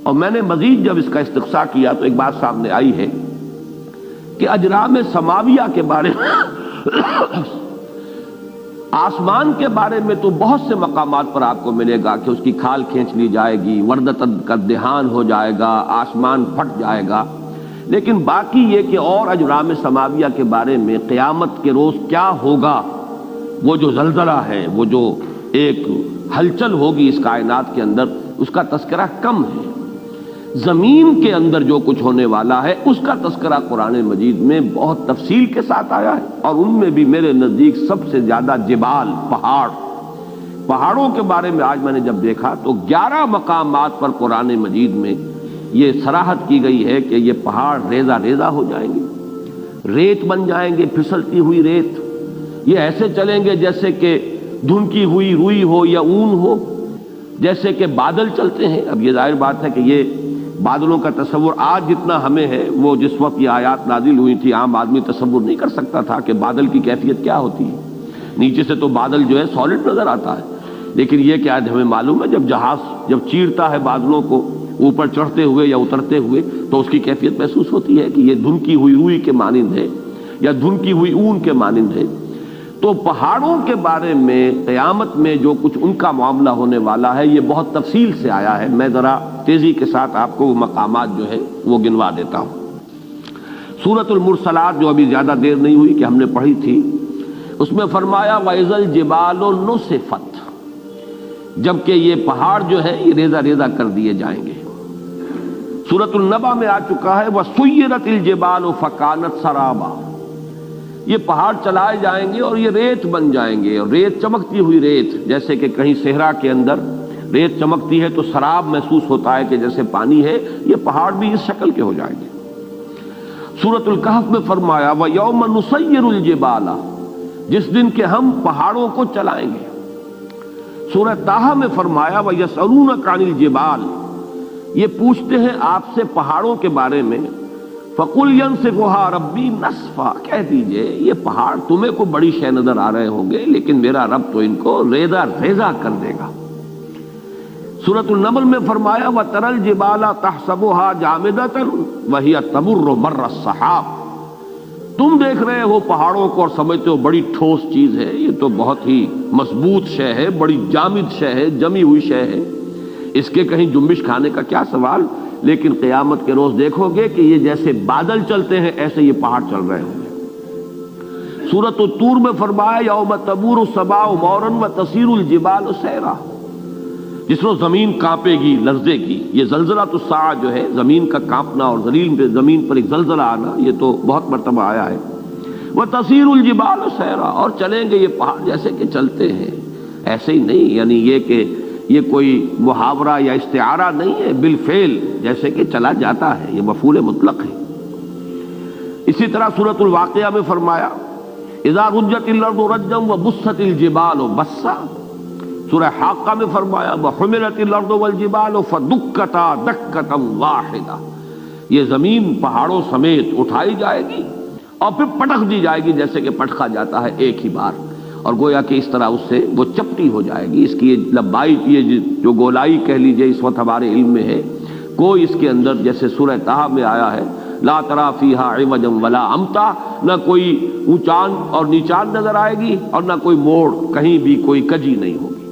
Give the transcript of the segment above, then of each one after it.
اور میں نے مزید جب اس کا استقصاء کیا تو ایک بات سامنے آئی ہے کہ اجرام سماویہ کے بارے میں آسمان کے بارے میں تو بہت سے مقامات پر آپ کو ملے گا کہ اس کی کھال کھینچ لی جائے گی، وردتن کا دہان ہو جائے گا، آسمان پھٹ جائے گا، لیکن باقی یہ کہ اور اجرام سماویہ کے بارے میں قیامت کے روز کیا ہوگا، وہ جو زلزلہ ہے، وہ جو ایک ہلچل ہوگی اس کائنات کے اندر، اس کا تذکرہ کم ہے۔ زمین کے اندر جو کچھ ہونے والا ہے اس کا تذکرہ قرآن مجید میں بہت تفصیل کے ساتھ آیا ہے، اور ان میں بھی میرے نزدیک سب سے زیادہ جبال، پہاڑوں کے بارے میں آج میں نے جب دیکھا تو 11 مقامات پر قرآن مجید میں یہ صراحت کی گئی ہے کہ یہ پہاڑ ریزہ ریزہ ہو جائیں گے، ریت بن جائیں گے، پھسلتی ہوئی ریت، یہ ایسے چلیں گے جیسے کہ دھنکی ہوئی روئی ہو یا اون ہو، جیسے کہ بادل چلتے ہیں۔ اب یہ ظاہر بات ہے کہ یہ بادلوں کا تصور آج جتنا ہمیں ہے، وہ جس وقت یہ آیات نازل ہوئی تھی عام آدمی تصور نہیں کر سکتا تھا کہ بادل کی کیفیت کیا ہوتی ہے۔ نیچے سے تو بادل جو ہے سالڈ نظر آتا ہے، لیکن یہ کہ آج ہمیں معلوم ہے جب جہاز جب چیرتا ہے بادلوں کو اوپر چڑھتے ہوئے یا اترتے ہوئے تو اس کی کیفیت محسوس ہوتی ہے کہ یہ دھنکی ہوئی روئی کے مانند ہے یا دھنکی ہوئی اون کے مانند ہے۔ تو پہاڑوں کے بارے میں قیامت میں جو کچھ ان کا معاملہ ہونے والا ہے یہ بہت تفصیل سے آیا ہے۔ میں ذرا تیزی کے ساتھ آپ کو وہ مقامات جو ہے وہ گنوا دیتا ہوں۔ سورۃ المرسلات جو ابھی زیادہ دیر نہیں ہوئی کہ ہم نے پڑھی تھی، اس میں فرمایا وَإِذَا الْجِبَالُ نُصِفَتْ، جبکہ یہ پہاڑ جو ہے یہ ریزہ ریزہ کر دیے جائیں گے۔ سورۃ النبأ میں آ چکا ہے وَسُيِّرَتِ الْجِبَالُ فَكَانَتْ سَرَابًا، یہ پہاڑ چلائے جائیں گے اور یہ ریت بن جائیں گے، اور ریت چمکتی ہوئی ریت، جیسے کہ کہیں صحرا کے اندر ریت چمکتی ہے تو سراب محسوس ہوتا ہے کہ جیسے پانی ہے، یہ پہاڑ بھی اس شکل کے ہو جائیں گے۔ سورۃ الکہف میں فرمایا وَيَوْمَ نُسَيِّرُ الْجِبَالَ، جس دن کہ ہم پہاڑوں کو چلائیں گے۔ سورہ طٰہٰ میں فرمایا وَيَسْأَلُونَكَ عَنِ الْجِبَالِ، یہ پوچھتے ہیں آپ سے پہاڑوں کے بارے میں، فَقُلْ يَنْسِفُهَا رَبِّي نَسْفًا، کہہ دیجئے یہ پہاڑ تمہیں کو بڑی شے نظر آ رہے ہوں گے لیکن میرا رب تو ان کو ریزہ ریزہ کر دے گا۔ سورۃ النمل میں فرمایا وَتَرَى الْجِبَالَ تَحْسَبُهَا جَامِدَةً وَهِيَ تَمُرُّ مَرَّ السَّحَابِ، تم دیکھ رہے ہو پہاڑوں کو اور سمجھتے ہو بڑی ٹھوس چیز ہے، یہ تو بہت ہی مضبوط شے ہے، بڑی جامد شے ہے، جمی ہوئی شے ہے، اس کے کہیں جنبش کھانے کا کیا سوال، لیکن قیامت کے روز دیکھو گے کہ یہ جیسے بادل چلتے ہیں ایسے یہ پہاڑ چل رہے ہوں گے۔ سورۃ الطور میں فرمایا یوم تمور السماء مورا وتسیر الجبال سیرا، جس روز زمین کانپے گی، لرزے گی، یہ زلزلۃ الساعہ جو ہے، زمین کا کانپنا اور زمین پر ایک زلزلہ آنا، یہ تو بہت مرتبہ آیا ہے۔ وتسیر الجبال سیرا، اور چلیں گے یہ پہاڑ جیسے کہ چلتے ہیں، ایسے ہی نہیں، یعنی یہ کہ یہ کوئی محاورہ یا استعارہ نہیں ہے، بالفعل جیسے کہ چلا جاتا ہے، یہ مفعول مطلق ہے۔ اسی طرح سورۃ الواقعہ میں فرمایا اذا رجت الارض رجا وبست الجبال بسا، سورہ حاقہ میں فرمایا وحملت الارض والجبال فدکتا دکتا واحدہ، یہ زمین پہاڑوں سمیت اٹھائی جائے گی اور پھر پٹخ دی جائے گی جیسے کہ پٹخا جاتا ہے ایک ہی بار، اور گویا کہ اس طرح اس سے وہ چپٹی ہو جائے گی۔ اس کی لمبائی، یہ جو گولائی کہہ لیجئے اس وقت ہمارے علم میں ہے، کوئی اس کے اندر جیسے سورہ طٰہٰ میں آیا ہے لا تری فیہا عوجا ولا امتا، نہ کوئی اونچان اور نیچان نظر آئے گی اور نہ کوئی موڑ، کہیں بھی کوئی کجی نہیں ہوگی۔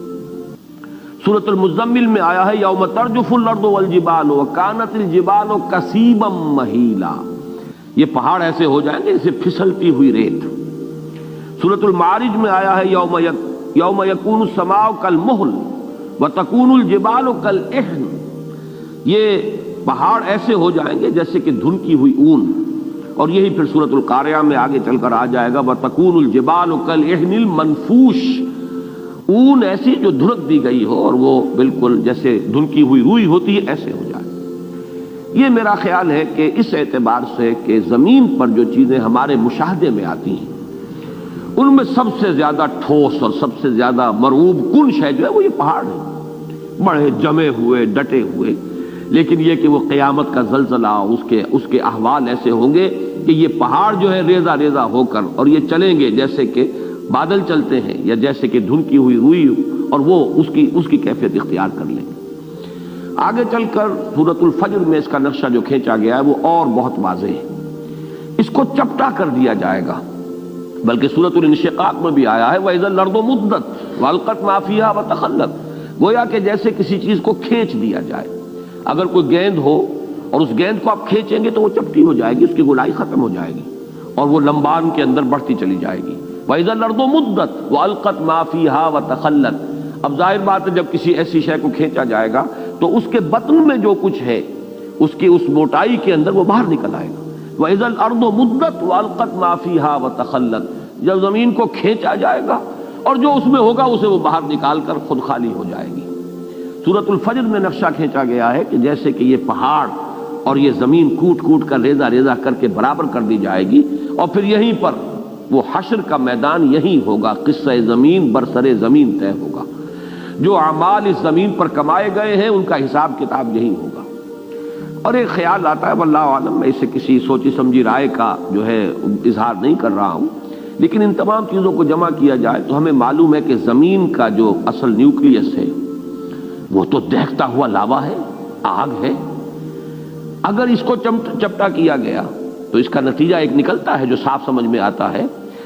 سورۃ المزمل میں آیا ہے یوم ترجف الارض والجبال وکانت الجبال کثیبا مہیلا، یہ پہاڑ ایسے ہو جائیں گے جیسے پھسلتی ہوئی ریت۔ سورۃ المعارج میں آیا ہے یوم یکون السماء کالمہل وتکون الجبال کالعہن، یہ پہاڑ ایسے ہو جائیں گے جیسے کہ دھنکی ہوئی اون، اور یہی پھر سورۃ القاریہ میں آگے چل کر آ جائے گا وتکون الجبال کالعہن المنفوش، اون ایسی جو دھنک دی گئی ہو اور وہ بالکل جیسے دھنکی ہوئی روئی ہوتی ہے ایسے ہو جائے۔ یہ میرا خیال ہے کہ اس اعتبار سے کہ زمین پر جو چیزیں ہمارے مشاہدے میں آتی ہیں ان میں سب سے زیادہ ٹھوس اور سب سے زیادہ مرعوب کن شے جو ہے وہ یہ پہاڑ ہے، بڑے جمے ہوئے ڈٹے ہوئے، لیکن یہ کہ وہ قیامت کا زلزلہ اس کے احوال ایسے ہوں گے کہ یہ پہاڑ جو ہے ریزہ ریزہ ہو کر اور یہ چلیں گے جیسے کہ بادل چلتے ہیں یا جیسے کہ دھنکی ہوئی روئی، اور وہ اس کی کیفیت اختیار کر لیں گے۔ آگے چل کر سورۃ الفجر میں اس کا نقشہ جو کھینچا گیا ہے وہ اور بہت واضح ہے، اس کو چپٹا کر دیا جائے گا، بلکہ سورۃ الانشقاق میں بھی آیا ہے وَإِذَا الْأَرْضُ مُدَّتْ وَأَلْقَتْ مَا فِيهَا وَتَخَلَّتْ، گویا کہ جیسے کسی چیز کو کھینچ دیا جائے، اگر کوئی گیند ہو اور اس گیند کو آپ کھینچیں گے تو وہ چپٹی ہو جائے گی، اس کی گولائی ختم ہو جائے گی اور وہ لمبان کے اندر بڑھتی چلی جائے گی۔ وَإِذَا الْأَرْضُ مُدَّتْ وَأَلْقَتْ مَا فِيهَا وَتَخَلَّتْ، اب ظاہر بات ہے جب کسی ایسی شے کو کھینچا جائے گا تو اس کے بطن میں جو کچھ ہے اس کی اس موٹائی کے اندر وہ باہر نکل آئے گا۔ وَإِذَا الْأَرْضُ مُدَّتْ وَأَلْقَتْ مَا فِيهَا وَتَخَلَّتْ، جب زمین کو کھینچا جائے گا اور جو اس میں ہوگا اسے وہ باہر نکال کر خود خالی ہو جائے گی۔ سورۃ الفجر میں نقشہ کھینچا گیا ہے کہ جیسے کہ یہ پہاڑ اور یہ زمین کوٹ کوٹ کر ریزہ ریزہ کر کے برابر کر دی جائے گی، اور پھر یہیں پر وہ حشر کا میدان یہی ہوگا، قصہ زمین برسر زمین طے ہوگا، جو اعمال اس زمین پر کمائے گئے ہیں ان کا حساب کتاب یہی ہوگا۔ اور ایک خیال آتا ہے واللہ عالم، میں اسے کسی سوچی سمجھی رائے کا جو ہے اظہار نہیں کر رہا ہوں، لیکن ان تمام چیزوں کو جمع کیا جائے تو ہمیں معلوم ہے کہ زمین کا جو اصل نیوکلیس ہے وہ تو دہتا ہوا لاوا ہے، آگ ہے۔ اگر اس کو چپٹا کیا گیا تو اس کا نتیجہ ایک نکلتا ہے جو صاف سمجھ میں آتا ہے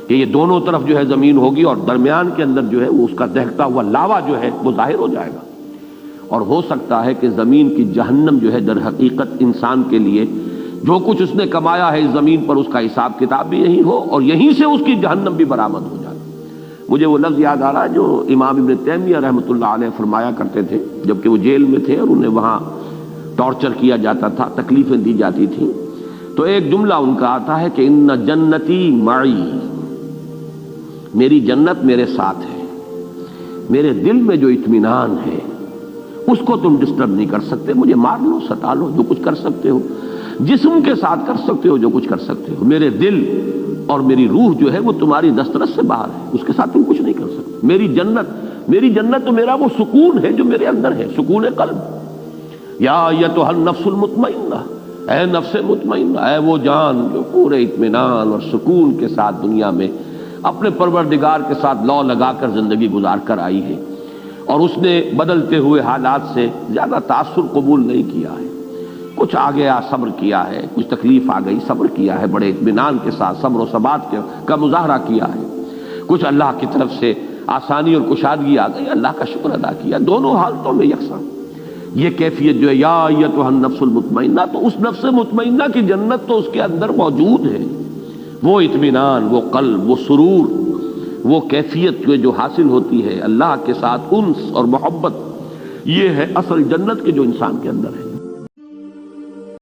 کہ یہ دونوں طرف جو ہے زمین ہوگی اور درمیان کے اندر جو ہے وہ اس کا دہتا ہوا لاوا جو ہے وہ ظاہر ہو جائے گا، اور ہو سکتا ہے کہ زمین کی جہنم جو ہے در حقیقت انسان کے لیے جو کچھ اس نے کمایا ہے اس زمین پر اس کا حساب کتاب بھی یہی ہو اور یہیں سے اس کی جہنم بھی برآمد ہو جائے۔ مجھے وہ لفظ یاد آ رہا ہے جو امام ابن تیمیہ رحمۃ اللہ علیہ فرمایا کرتے تھے جبکہ وہ جیل میں تھے اور انہیں وہاں ٹارچر کیا جاتا تھا، تکلیفیں دی جاتی تھیں، تو ایک جملہ ان کا آتا ہے کہ ان جنتی معی، میری جنت میرے ساتھ ہے، میرے دل میں جو اطمینان ہے اس کو تم ڈسٹرب نہیں کر سکتے، مجھے مار لو ستا لو جو کچھ کر سکتے ہو، جسم کے ساتھ کر سکتے ہو جو کچھ کر سکتے ہو، میرے دل اور میری روح جو ہے وہ تمہاری دسترس سے باہر ہے، اس کے ساتھ تم کچھ نہیں کر سکتے۔ میری جنت تو میرا وہ سکون ہے جو میرے اندر ہے، سکون قلب۔ یا ایتھا النفس المطمئنہ، اے نفس مطمئنہ، اے وہ جان جو پورے اطمینان اور سکون کے ساتھ دنیا میں اپنے پروردگار کے ساتھ لو لگا کر زندگی گزار کر آئی ہے، اور اس نے بدلتے ہوئے حالات سے زیادہ تاثر قبول نہیں کیا ہے، کچھ آ گیا صبر کیا ہے، کچھ تکلیف آ گئی صبر کیا ہے، بڑے اطمینان کے ساتھ صبر و ثبات کا مظاہرہ کیا ہے، کچھ اللہ کی طرف سے آسانی اور کشادگی آ گئی، اللہ کا شکر ادا کیا، دونوں حالتوں میں یکساں۔ یہ کیفیت جو ہے یا ایتھا النفس المطمئنہ، تو اس نفس مطمئنہ کی جنت تو اس کے اندر موجود ہے، وہ اطمینان، وہ قلب، وہ سرور، وہ کیفیت جو حاصل ہوتی ہے اللہ کے ساتھ انس اور محبت، یہ ہے اصل جنت کے جو انسان کے اندر ہے۔